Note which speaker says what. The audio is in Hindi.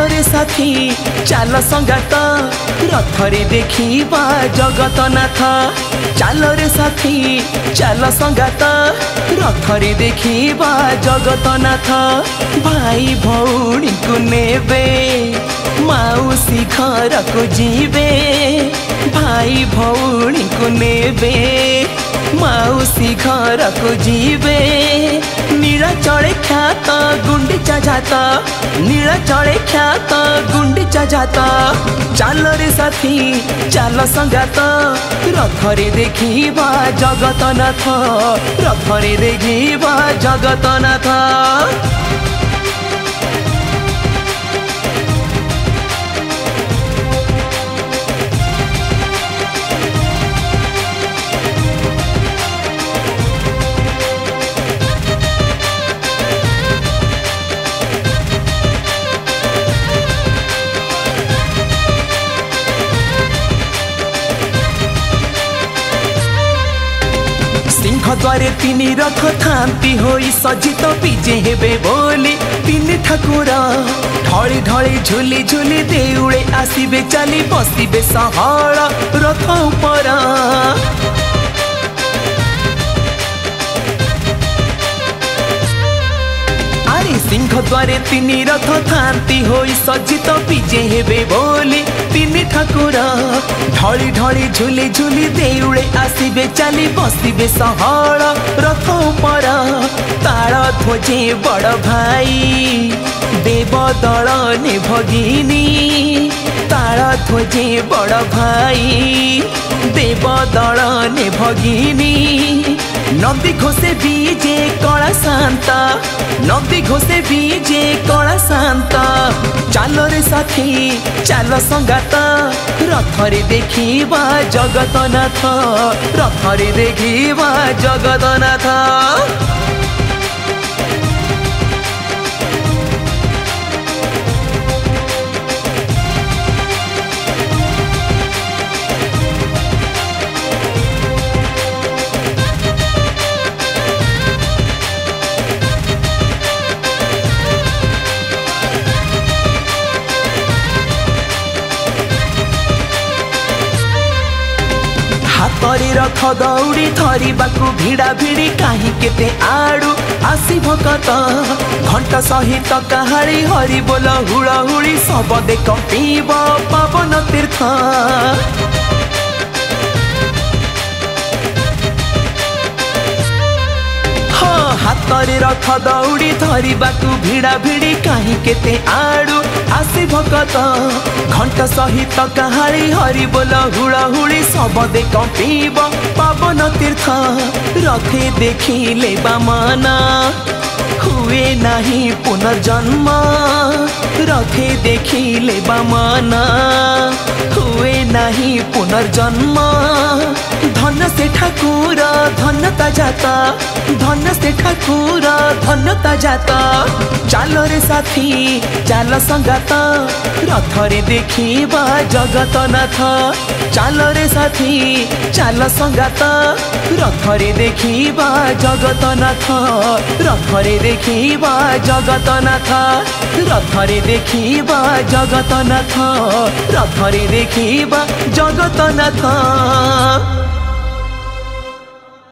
Speaker 1: रे साथी चाल संगात रथरे देखिबा जगतनाथ। चाल रे साथी चाल संगात रथरे देखिबा जगतनाथ। भाई भौणी को नेबे माउसी घर को जीवे। भाई भौणी को नेबे माउसी घर को जीवे। नीलाचले ख्यात गुंडीचा जात नीलाचले ख्यात गुंडीचा जात। चाल रे साथी चाल संगात रथरे देखिबा जगतनाथ। रथरे देखिबा जगतनाथ। सिंह द्वारे तीन रथ थांती होई सजित विजे हेबे बोली। तीन ठाकुर ढली ढली झुली झुली देउळे आसीबे चली बसिबे सहळ रथ उपर। सिंह द्वारे तीन रथ थांती होई सजित विजे हेबे बोली। तीन ठाकुर ढली ढली झुली झुली देउळे आसीबे चली बसिबे सहळ रथ उपर। ताल ध्वजे बड़ भाई देव दल ने भगिनी। ताल ध्वजे बड़ भाई देव दल ने भगिनी। नंदी घोषे बीजे कला शांत नंदी घोषे बीजे कला शांत। चाल रे साथी चाल संगात रथरे देखिबा जगतनाथ। रथरे देखिबा जगतनाथ। हातरी रथ दौड़ी धरवाकू भिड़ा भिड़ी कहीं केते आड़ू आसी भकत। घंटा सहित काहाड़ी हरि बोल हुड़हुड़ी सब देख पीब पावन तीर्थ। हातरे रथ दौड़ी धरवाकू भिड़ा भिड़ी कहीं केते आड़ू आसी भकत। घंटा सहित काहाड़ी हरि बोल हुड़हुड़ी सब देख पीब पावन तीर्थ। रथे देखिले बामना हुए नहीं पुनर्जन्म। रथे देखिले बामना हुए नहीं पुनर्जन्म। धन से ठाकुर धन्यता जाता धन से ठाकुर धन्यता जाता। चाल रे साथी चाल संगात रथरे देखिबा जगतनाथ। चाल रे साथी चाल संगात रथरे देखिबा जगतनाथ। रथरे देखिबा जगतनाथ। रथरे देखिबा जगतनाथ। रथरे देखिबा जगतनाथ।